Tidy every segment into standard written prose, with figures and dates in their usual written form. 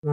Salut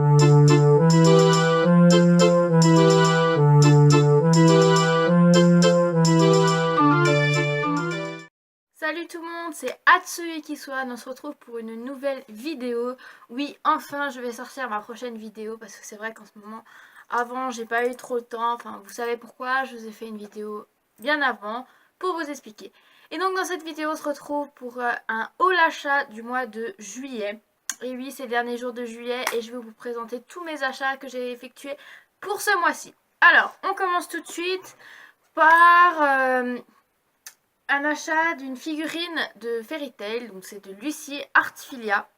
tout le monde, c'est Hatsui Kiswan, on se retrouve pour une nouvelle vidéo. Oui, enfin je vais sortir ma prochaine vidéo parce que c'est vrai qu'en ce moment, avant j'ai pas eu trop le temps, enfin vous savez pourquoi, je vous ai fait une vidéo bien avant pour vous expliquer. Et donc dans cette vidéo on se retrouve pour un haul achat du mois de juillet. Et oui, c'est les derniers jours de juillet et je vais vous présenter tous mes achats que j'ai effectués pour ce mois-ci. Alors, on commence tout de suite par un achat d'une figurine de Fairy Tail, donc c'est de Lucie Artfilia.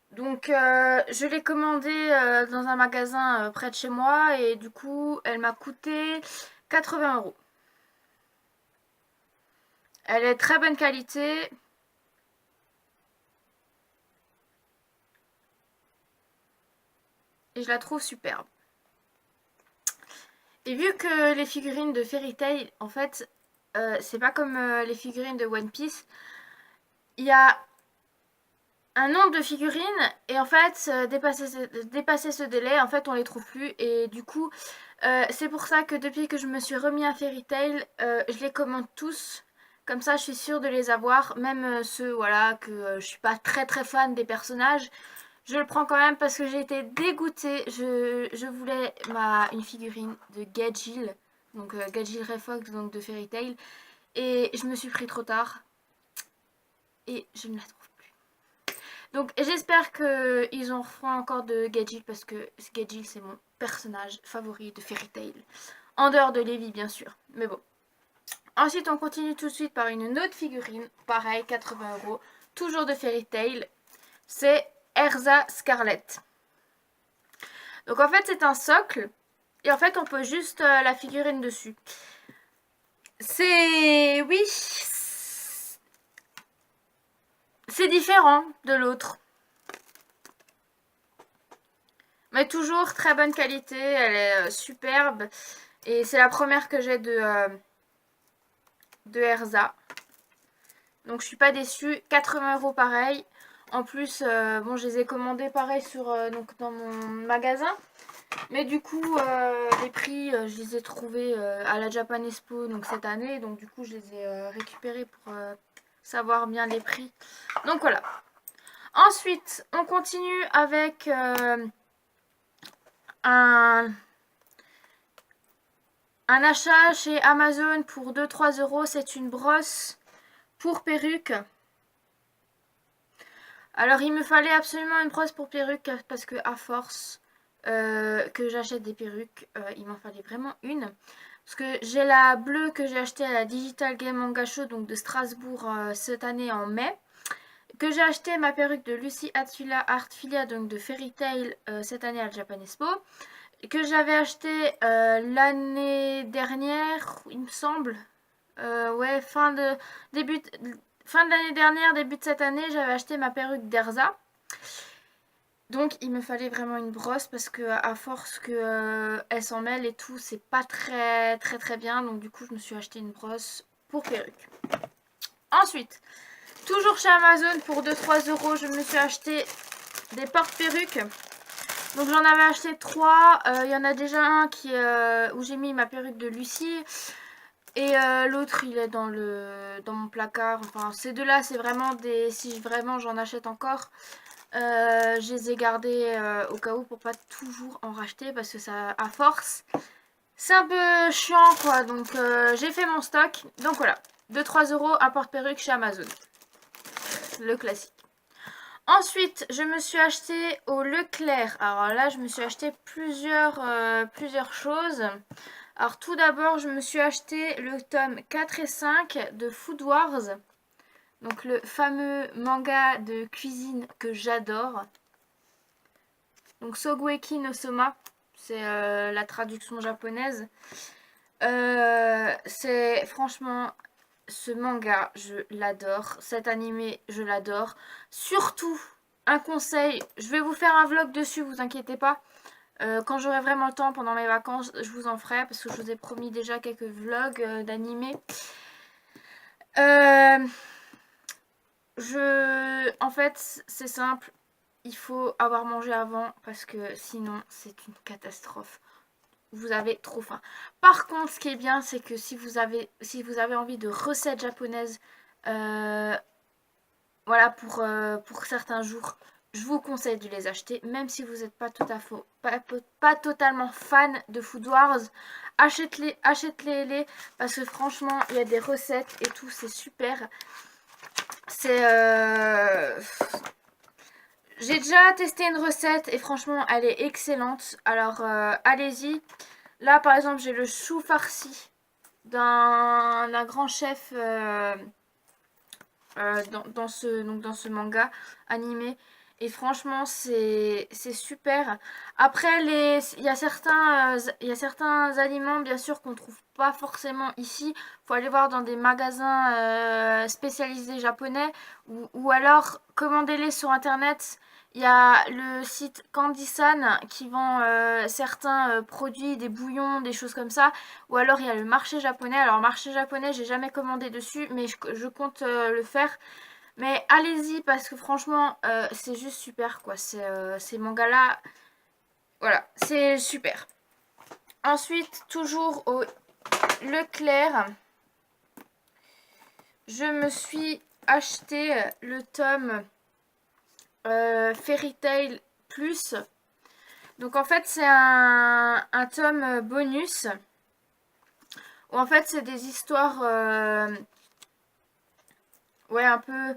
Donc je l'ai commandée dans un magasin près de chez moi et du coup elle m'a coûté 80 €. Elle est très bonne qualité. Et je la trouve superbe. Et vu que les figurines de Fairy Tail, en fait, c'est pas comme les figurines de One Piece, il y a un nombre de figurines et en fait dépasser ce délai, en fait on les trouve plus et du coup c'est pour ça que depuis que je me suis remis à Fairy Tail, je les commande tous. Comme ça je suis sûre de les avoir, même ceux voilà que je suis pas très très fan des personnages. Je le prends quand même parce que j'ai été dégoûtée. Je voulais une figurine de Gajeel, donc Gajeel Refox donc de Fairy Tail, et je me suis pris trop tard et je ne la trouve plus. Donc j'espère qu'ils en feront encore de Gajeel parce que Gajeel c'est mon personnage favori de Fairy Tail. En dehors de Levi bien sûr, mais bon. Ensuite on continue tout de suite par une autre figurine, pareil 80 €, toujours de Fairy Tail. C'est Erza Scarlet. Donc en fait c'est un socle et en fait on pose juste la figurine dessus. C'est... oui, c'est différent de l'autre. Mais toujours très bonne qualité, elle est superbe. Et c'est la première que j'ai de Erza. Donc je suis pas déçue. 80 € pareil. En plus, bon, je les ai commandés pareil donc dans mon magasin. Mais du coup, les prix, je les ai trouvés à la Japan Expo donc cette année. Donc du coup, je les ai récupérés pour savoir bien les prix. Donc voilà. Ensuite, on continue avec un achat chez Amazon pour 2-3 €. C'est une brosse pour perruque. Alors il me fallait absolument une brosse pour perruque parce que à force que j'achète des perruques, il m'en fallait vraiment une. Parce que j'ai la bleue que j'ai achetée à la Digital Game Manga Show donc de Strasbourg cette année en mai. Que j'ai acheté ma perruque de Lucie Artfilia donc de Fairy Tail cette année à la Japan Expo. Que j'avais acheté l'année dernière, il me semble. Ouais, fin de l'année dernière, début de cette année, j'avais acheté ma perruque d'Erza. Donc il me fallait vraiment une brosse parce que à force que elle s'en mêle et tout, c'est pas très très très bien. Donc du coup, je me suis acheté une brosse pour perruque. Ensuite, toujours chez Amazon pour 2-3 €, je me suis acheté des porte-perruques. Donc j'en avais acheté 3. Il y en a déjà un où j'ai mis ma perruque de Lucie. Et l'autre il est dans mon placard. Enfin ces deux là c'est vraiment des... Si vraiment j'en achète encore, je les ai gardés au cas où pour pas toujours en racheter. Parce que ça à force c'est un peu chiant quoi. Donc j'ai fait mon stock. Donc voilà, 2-3 € un porte-perruque chez Amazon. Le classique. Ensuite, je me suis acheté au Leclerc. Alors là, je me suis acheté plusieurs choses. Alors tout d'abord, je me suis acheté le tome 4 et 5 de Food Wars. Donc le fameux manga de cuisine que j'adore. Donc Sogweki no Soma, c'est la traduction japonaise. C'est franchement... Ce manga, je l'adore. Cet animé, je l'adore. Surtout, un conseil, je vais vous faire un vlog dessus, vous inquiétez pas. Quand j'aurai vraiment le temps pendant mes vacances, je vous en ferai parce que je vous ai promis déjà quelques vlogs d'animé. En fait, c'est simple. il faut avoir mangé avant parce que sinon c'est une catastrophe. Vous avez trop faim. Par contre, ce qui est bien, c'est que si vous avez envie de recettes japonaises, euh, voilà, pour certains jours, je vous conseille de les acheter, même si vous n'êtes pas totalement fan de Food Wars. Achetez-les, parce que franchement, il y a des recettes et tout, c'est super. C'est J'ai déjà testé une recette et franchement, elle est excellente. Alors, allez-y. Là, par exemple, j'ai le chou farci d'un grand chef dans ce manga animé. Et franchement, c'est super. Après, il y a certains aliments, bien sûr, qu'on trouve pas forcément ici. Faut aller voir dans des magasins spécialisés japonais. Ou alors, commandez-les sur Internet. Il y a le site Candysan qui vend certains produits, des bouillons, des choses comme ça. Ou alors il y a le marché japonais. Alors marché japonais, j'ai jamais commandé dessus, mais je compte le faire. Mais allez-y parce que franchement, c'est juste super quoi. Ces mangas-là, voilà, c'est super. Ensuite, toujours au Leclerc, je me suis acheté le tome Fairy Tail Plus. Donc en fait, c'est un tome bonus. Où en fait, c'est des histoires... ouais, un peu...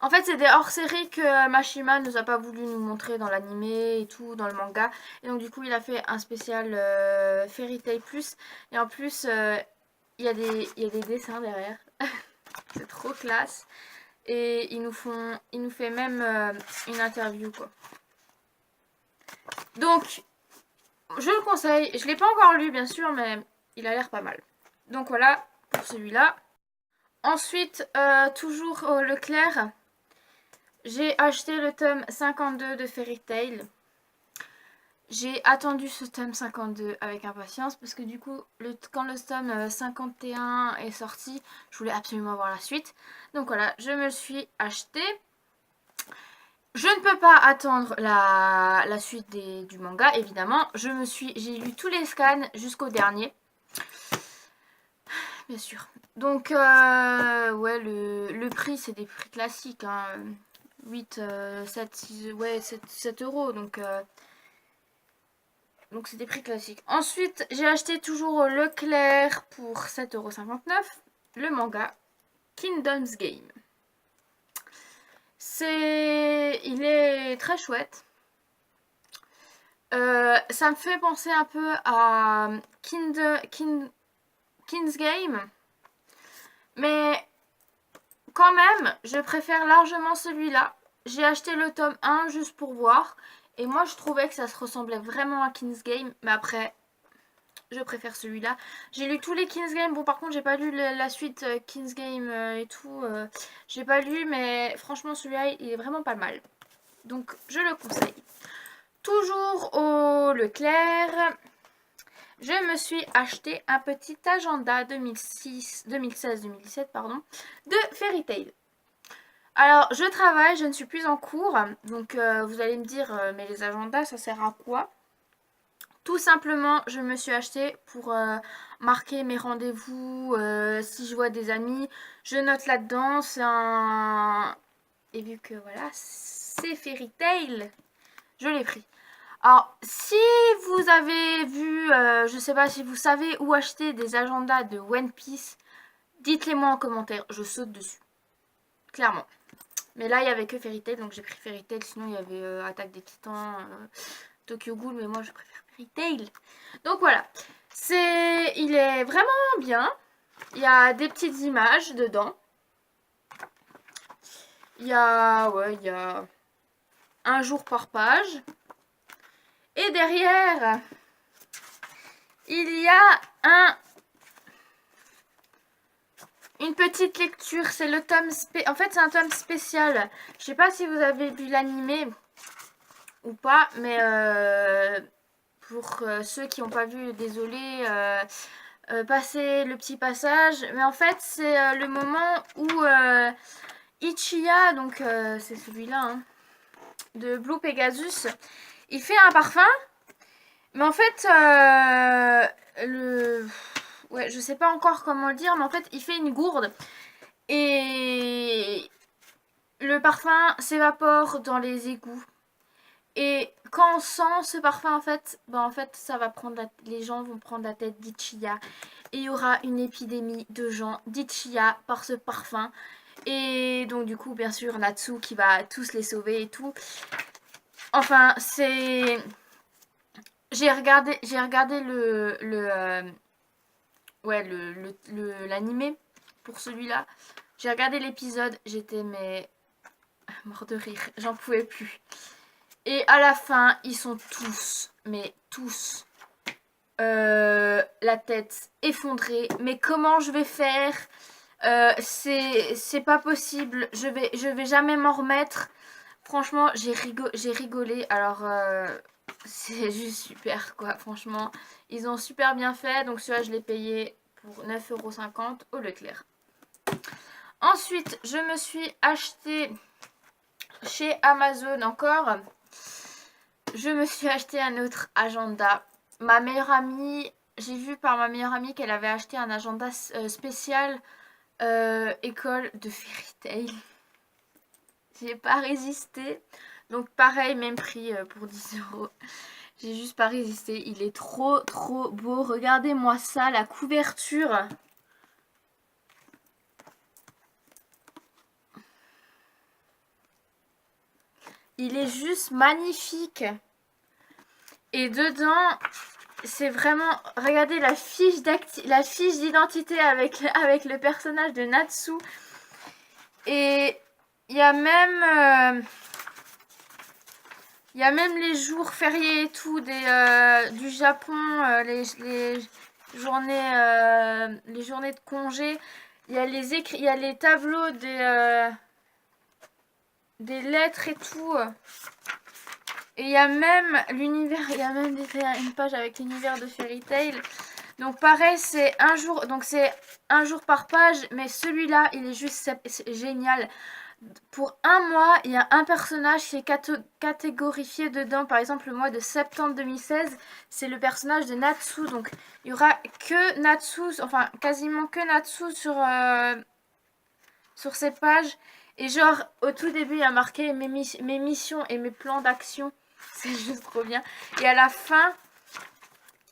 En fait, c'est des hors-séries que Mashima nous a pas voulu nous montrer dans l'animé et tout, dans le manga. Et donc, du coup, il a fait un spécial Fairy Tail Plus. Et en plus, il y a des dessins derrière. C'est trop classe. Et il nous fait même une interview, quoi. Donc, je le conseille. Je l'ai pas encore lu, bien sûr, mais il a l'air pas mal. Donc, voilà pour celui-là. Ensuite, toujours au Leclerc, j'ai acheté le tome 52 de Fairy Tail. J'ai attendu ce tome 52 avec impatience parce que du coup, quand le tome 51 est sorti, je voulais absolument voir la suite. Donc voilà, je me le suis acheté. Je ne peux pas attendre la suite du manga, évidemment. J'ai lu tous les scans jusqu'au dernier. Bien sûr. Donc, ouais, le prix, c'est des prix classiques. Hein. 8, 7, 6, ouais, 7 euros. Donc c'est des prix classiques. Ensuite, j'ai acheté toujours au Leclerc pour 7,59 € le manga Kingdom's Game. Il est très chouette. Ça me fait penser un peu à King's Game. Mais quand même, je préfère largement celui-là. J'ai acheté le tome 1 juste pour voir. Et moi, je trouvais que ça se ressemblait vraiment à King's Game. Mais après, je préfère celui-là. J'ai lu tous les King's Game. Bon, par contre, j'ai pas lu la suite King's Game et tout. J'ai pas lu, mais franchement, celui-là, il est vraiment pas mal. Donc, je le conseille. Toujours au Leclerc, je me suis acheté un petit agenda 2016-2017 pardon, de Fairy Tail. Alors, je travaille, je ne suis plus en cours. Donc, vous allez me dire, mais les agendas, ça sert à quoi? Tout simplement, je me suis acheté pour marquer mes rendez-vous, si je vois des amis, je note là-dedans. Et vu que voilà, c'est Fairy Tail, je l'ai pris. Alors, si vous avez vu, je sais pas si vous savez où acheter des agendas de One Piece, dites-les moi en commentaire, je saute dessus. Clairement. Mais là, il n'y avait que Fairy Tail, donc j'ai pris Fairy Tail. Sinon, il y avait Attaque des Titans, Tokyo Ghoul, mais moi, je préfère Fairy Tail. Donc voilà. Il est vraiment bien. Il y a des petites images dedans. Il y a un jour par page. Et derrière, il y a une petite lecture. C'est le tome en fait, c'est un tome spécial. Je sais pas si vous avez vu l'animé ou pas, mais pour ceux qui n'ont pas vu, désolé, passez le petit passage. Mais en fait, c'est le moment où Ichiya, donc c'est celui-là, hein, de Blue Pegasus. Il fait un parfum, mais en fait, ouais, je sais pas encore comment le dire, mais en fait, il fait une gourde. Et le parfum s'évapore dans les égouts. Et quand on sent ce parfum, en fait, ça va prendre les gens vont prendre la tête d'Itchia. Et il y aura une épidémie de gens d'Itchia par ce parfum. Et donc du coup, bien sûr, Natsu qui va tous les sauver et tout. Enfin, c'est... J'ai regardé ouais, l'animé pour celui-là. J'ai regardé l'épisode, j'étais mais mort de rire, j'en pouvais plus. Et à la fin, ils sont tous, mais tous, la tête effondrée. Mais comment je vais faire? C'est pas possible. Je vais jamais m'en remettre. Franchement, j'ai rigolé. Alors, c'est juste super, quoi. Franchement, ils ont super bien fait. Donc, celui-là, je l'ai payé pour 9,50 € au Leclerc. Ensuite, je me suis acheté chez Amazon encore. Je me suis acheté un autre agenda. Ma meilleure amie, j'ai vu par ma meilleure amie qu'elle avait acheté un agenda spécial école de Fairy Tail. J'ai pas résisté. Donc pareil, même prix pour 10 €. J'ai juste pas résisté. Il est trop beau. Regardez-moi ça, la couverture. Il est juste magnifique. Et dedans, c'est vraiment... Regardez la fiche d'identité avec le personnage de Natsu. Et il y a même... il y a même les jours fériés et tout du Japon, les journées, les journées de congé. Il y a il y a les tableaux des lettres et tout. Et il y a même l'univers, il y a même une page avec l'univers de Fairy Tail. Donc pareil, c'est un jour, donc c'est un jour par page, mais celui-là, il est juste génial. Pour un mois, il y a un personnage qui est catégorifié dedans. Par exemple, le mois de septembre 2016, c'est le personnage de Natsu. Donc, il y aura que Natsu, enfin, quasiment que Natsu sur ces pages. Et genre, au tout début, il y a marqué mes missions et mes plans d'action. C'est juste trop bien. Et à la fin,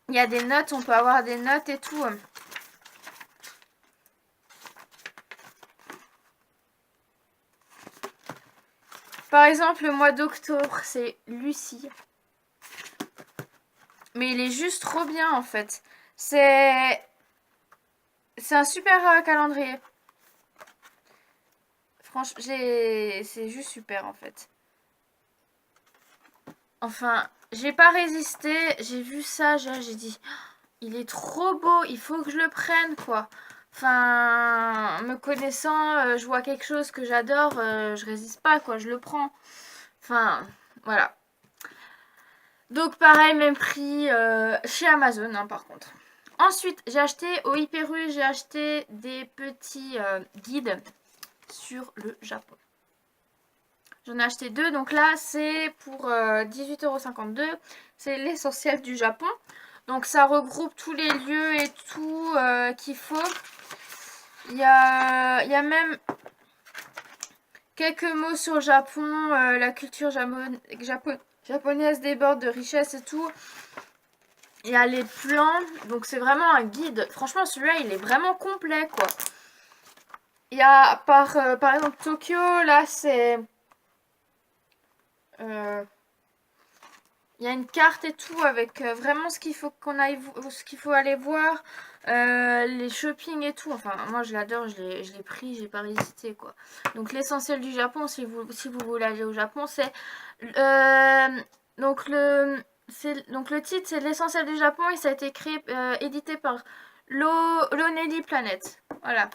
il y a des notes. On peut avoir des notes et tout. Par exemple, le mois d'octobre, c'est Lucie. Mais il est juste trop bien en fait. C'est un super calendrier. Franchement, c'est juste super en fait. Enfin, j'ai pas résisté. J'ai vu ça, j'ai dit, il est trop beau, il faut que je le prenne quoi. Enfin, me connaissant, je vois quelque chose que j'adore, je résiste pas quoi, je le prends. Enfin, voilà. Donc pareil, même prix chez Amazon hein, par contre. Ensuite, j'ai acheté au Hyper U, j'ai acheté des petits guides sur le Japon. J'en ai acheté deux, donc là c'est pour 18,52 €. C'est l'essentiel du Japon. Donc ça regroupe tous les lieux et tout qu'il faut. Il y a même quelques mots sur le Japon, la culture japonaise déborde de richesse et tout. Il y a les plans, donc c'est vraiment un guide. Franchement, celui-là, il est vraiment complet, quoi. Il y a par exemple Tokyo, là, c'est... il y a une carte et tout avec vraiment ce qu'il faut ce qu'il faut aller voir, les shopping et tout. Enfin, moi, je l'adore, je l'ai pris, j'ai pas résisté, quoi. Donc, l'essentiel du Japon, si vous voulez aller au Japon, c'est... donc, le titre, c'est l'essentiel du Japon et ça a été édité par Lonely Planet. Voilà.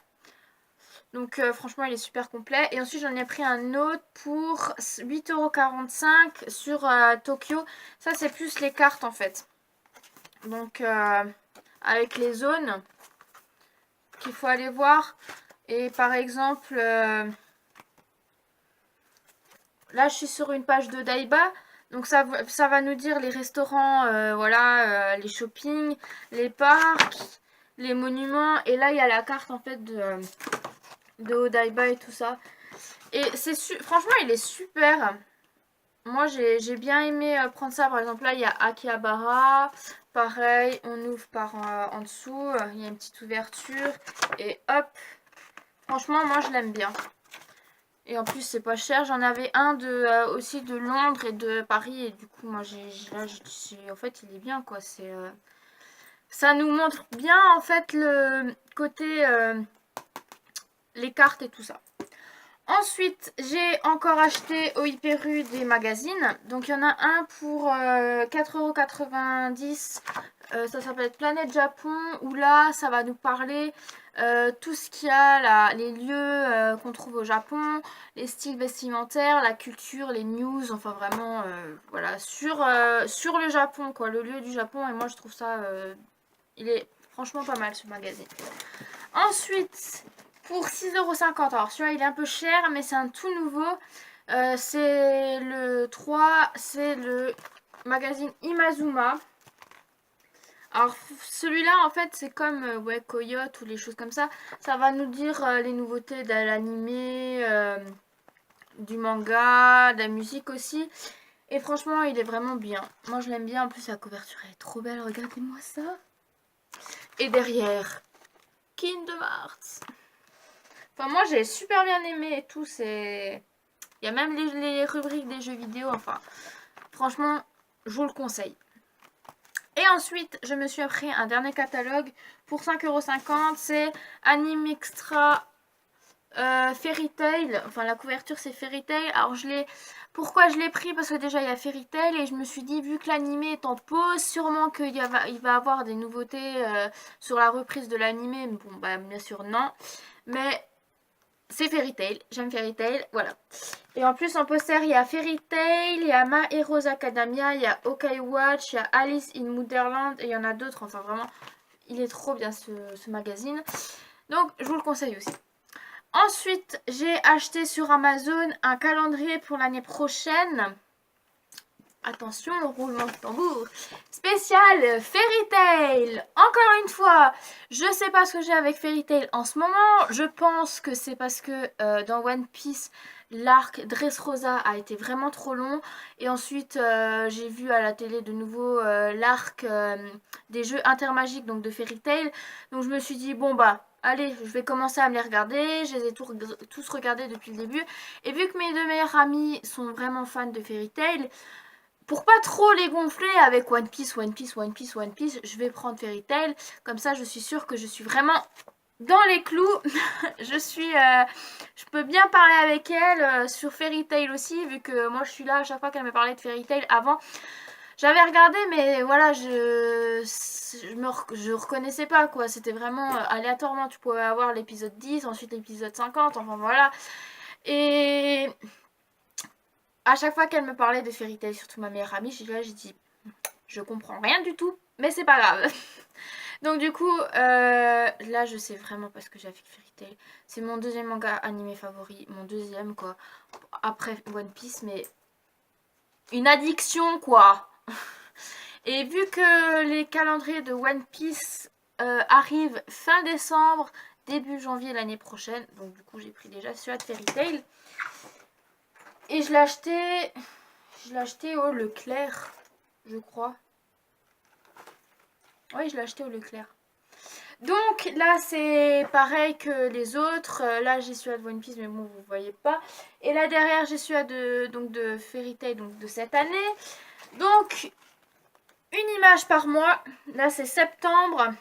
Donc franchement il est super complet. Et ensuite j'en ai pris un autre pour 8,45 € sur Tokyo. Ça c'est plus les cartes en fait. Donc avec les zones qu'il faut aller voir. Et par exemple là je suis sur une page de Daiba. Donc ça va nous dire les restaurants, voilà, les shoppings, les parcs, les monuments. Et là il y a la carte en fait de Odaiba et tout ça. Et franchement il est super. Moi j'ai bien aimé prendre ça. Par exemple là il y a Akihabara. Pareil, on ouvre par en dessous. Il y a une petite ouverture. Et hop. Franchement moi je l'aime bien. Et en plus c'est pas cher. J'en avais un aussi de Londres et de Paris. Et du coup moi en fait il est bien quoi. Ça nous montre bien en fait le côté les cartes et tout ça. Ensuite, j'ai encore acheté au Hyper-U des magazines. Donc, il y en a un pour 4,90 €. Ça s'appelle Planète Japon. Où là, ça va nous parler tout ce qu'il y a là, les lieux qu'on trouve au Japon, les styles vestimentaires, la culture, les news. Enfin, vraiment, voilà, sur le Japon, quoi, le lieu du Japon. Et moi, je trouve ça, il est franchement pas mal ce magazine. Ensuite, pour 6,50 €. Alors celui-là il est un peu cher mais c'est un tout nouveau. C'est le 3, c'est le magazine Imazuma. Alors celui-là en fait c'est comme ouais, Coyote ou les choses comme ça. Ça va nous dire les nouveautés de l'animé, du manga, de la musique aussi. Et franchement il est vraiment bien. Moi je l'aime bien, en plus la couverture elle est trop belle, regardez-moi ça. Et derrière, Kingdom Hearts. Enfin, moi, j'ai super bien aimé et tout. Il y a même les rubriques des jeux vidéo. Enfin, franchement, je vous le conseille. Et ensuite, je me suis pris un dernier catalogue pour 5,50 €. C'est Anime Extra Fairy Tail. Enfin, la couverture, c'est Fairy Tail. Alors, pourquoi je l'ai pris? Parce que déjà, il y a Fairy Tail. Et je me suis dit, vu que l'animé est en pause, sûrement qu'il va avoir des nouveautés sur la reprise de l'animé. Bon, bah, bien sûr, non. Mais c'est Fairy Tail, j'aime Fairy Tail, voilà. Et en plus en poster il y a Fairy Tail, il y a My Heroes Academia, il y a OK Watch, il y a Alice in Wonderland et il y en a d'autres. Enfin vraiment, il est trop bien ce magazine. Donc je vous le conseille aussi. Ensuite, j'ai acheté sur Amazon un calendrier pour l'année prochaine. Attention, roulement de tambour. Spécial Fairy Tail. Encore une fois, je sais pas ce que j'ai avec Fairy Tail en ce moment. Je pense que c'est parce que dans One Piece, l'arc Dressrosa a été vraiment trop long. Et ensuite, j'ai vu à la télé de nouveau l'arc des jeux intermagiques, donc de Fairy Tail. Donc je me suis dit, bon bah, allez, je vais commencer à me les regarder. Je les ai tous regardés depuis le début. Et vu que mes deux meilleurs amis sont vraiment fans de Fairy Tail, pour pas trop les gonfler avec One Piece, One Piece, One Piece, One Piece, je vais prendre Fairy Tail. Comme ça, je suis sûre que je suis vraiment dans les clous. Je peux bien parler avec elle sur Fairy Tail aussi, vu que moi je suis là à chaque fois qu'elle me parlait de Fairy Tail avant. J'avais regardé, mais voilà, je reconnaissais pas quoi. C'était vraiment aléatoirement. Tu pouvais avoir l'épisode 10, ensuite l'épisode 50, enfin voilà. Et à chaque fois qu'elle me parlait de Fairy Tail, surtout ma meilleure amie, j'ai dit, je comprends rien du tout, mais c'est pas grave. Donc du coup, là je sais vraiment pas ce que j'ai avec Fairy Tail. C'est mon deuxième manga animé favori, mon deuxième quoi, après One Piece, mais une addiction quoi. Et vu que les calendriers de One Piece arrivent fin décembre, début janvier l'année prochaine, donc du coup j'ai pris déjà celui de Fairy Tail. Et je l'ai acheté au Leclerc, je crois. Oui, je l'ai acheté au Leclerc. Donc là, c'est pareil que les autres. Là, j'ai celui de One Piece, mais bon, vous voyez pas. Et là, derrière, j'ai celui de Fairy Tail, donc de cette année. Donc, une image par mois. Là, c'est septembre.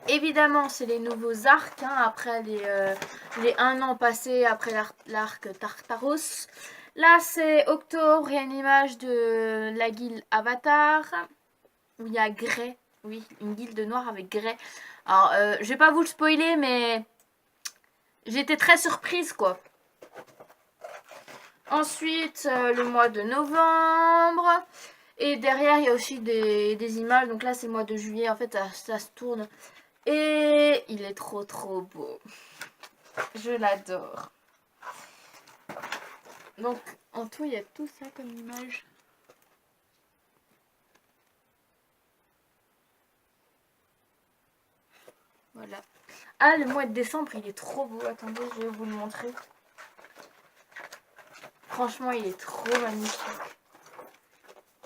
Évidemment, c'est les nouveaux arcs, hein, après les 1 an passés après l'arc Tartaros. Là, c'est octobre, il y a une image de la guilde Avatar, où il y a Grey, oui, une guilde noire avec Grey. Alors, je vais pas vous le spoiler, mais j'étais très surprise, quoi. Ensuite, le mois de novembre, et derrière, il y a aussi des images, donc là, c'est le mois de juillet, en fait, ça se tourne. Et il est trop beau. Je l'adore. Donc en tout il y a tout ça comme image. Voilà. Ah, le mois de décembre il est trop beau. Attendez, je vais vous le montrer. Franchement il est trop magnifique.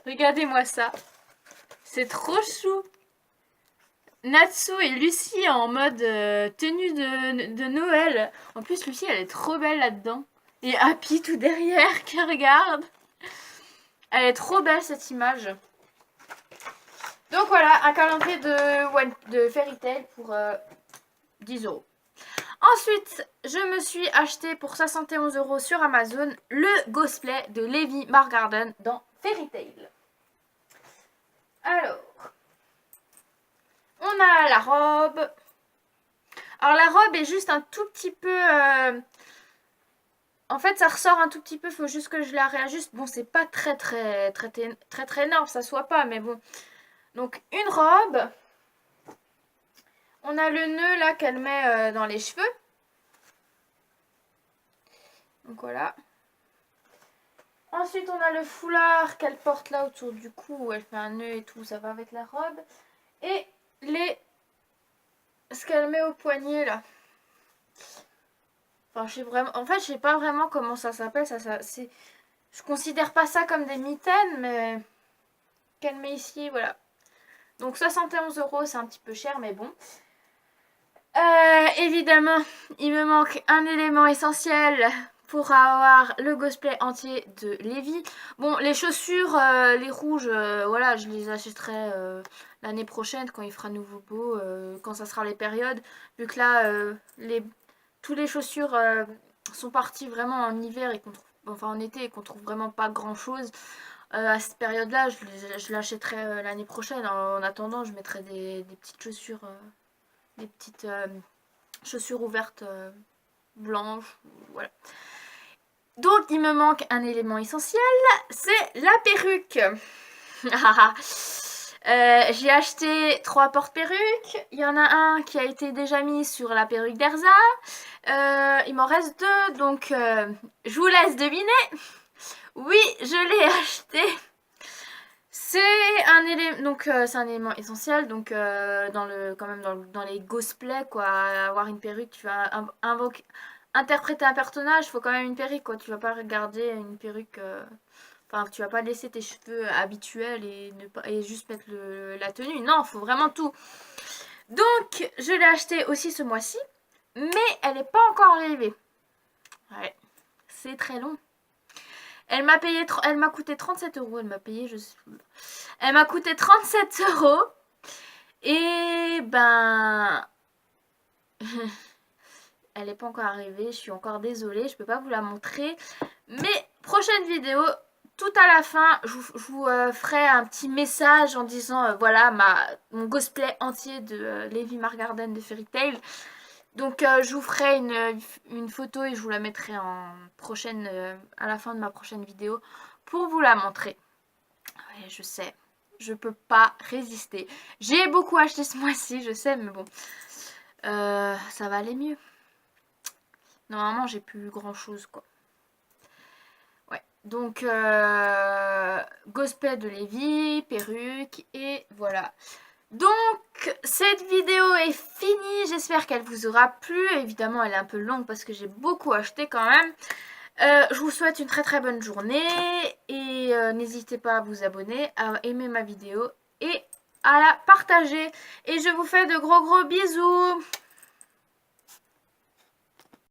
Regardez-moi ça. C'est trop chou. Natsu et Lucie en mode tenue de Noël. En plus Lucie elle est trop belle là-dedans. Et Happy tout derrière qui regarde. Elle est trop belle cette image. Donc voilà, un calendrier de Fairy Tail pour 10 €. Ensuite, je me suis acheté pour 71 € sur Amazon le cosplay de Levi Margarden dans Fairy Tail. Alors, on a la robe. Alors la robe est juste un tout petit peu... En fait, ça ressort un tout petit peu, faut juste que je la réajuste. Bon, c'est pas très énorme, ça soit pas, mais bon. Donc, une robe. On a le nœud là qu'elle met dans les cheveux. Donc voilà. Ensuite, on a le foulard qu'elle porte là autour du cou, où elle fait un nœud et tout, ça va avec la robe. Et ce qu'elle met au poignet là. Enfin, je sais pas vraiment comment ça s'appelle. Je considère pas ça comme des mitaines, mais qu'elle met ici, voilà. Donc 71 €, c'est un petit peu cher, mais bon. Évidemment, il me manque un élément essentiel pour avoir le cosplay entier de Levi. Bon, les chaussures, les rouges, voilà, je les achèterai l'année prochaine quand il fera nouveau beau, quand ça sera les périodes. Vu que là, tous les chaussures sont parties vraiment en hiver et en été et qu'on trouve vraiment pas grand chose. À cette période-là, je l'achèterai l'année prochaine. En attendant, je mettrai des petites chaussures, des petites chaussures ouvertes blanches, voilà. Donc il me manque un élément essentiel, c'est la perruque. J'ai acheté 3 porte-perruques. Il y en a un qui a été déjà mis sur la perruque d'Erza. Il m'en reste 2, donc je vous laisse deviner. Oui, je l'ai acheté. C'est un élément, donc c'est un élément essentiel, donc dans les cosplays quoi, avoir une perruque, tu vas interpréter un personnage, il faut quand même une perruque quoi, tu vas pas regarder une perruque, enfin tu vas pas laisser tes cheveux habituels et juste mettre la tenue, non, il faut vraiment tout. Donc je l'ai acheté aussi ce mois-ci, mais elle n'est pas encore arrivée. Ouais, c'est très long. Elle m'a coûté 37 €. Elle m'a coûté 37 €. Et ben, elle n'est pas encore arrivée. Je suis encore désolée. Je peux pas vous la montrer. Mais prochaine vidéo, tout à la fin, je vous ferai un petit message en disant voilà mon cosplay entier de Levi Margarden de Fairy Tail. Donc je vous ferai une photo et je vous la mettrai à la fin de ma prochaine vidéo pour vous la montrer. Ouais, je sais, je peux pas résister. J'ai beaucoup acheté ce mois-ci, je sais, mais bon, ça va aller mieux. Normalement, j'ai plus grand-chose, quoi. Ouais, donc cosplay de Levi, perruque, et voilà. Donc cette vidéo est finie, j'espère qu'elle vous aura plu. Évidemment elle est un peu longue parce que j'ai beaucoup acheté quand même. Je vous souhaite une très bonne journée et n'hésitez pas à vous abonner, à aimer ma vidéo et à la partager. Et je vous fais de gros bisous.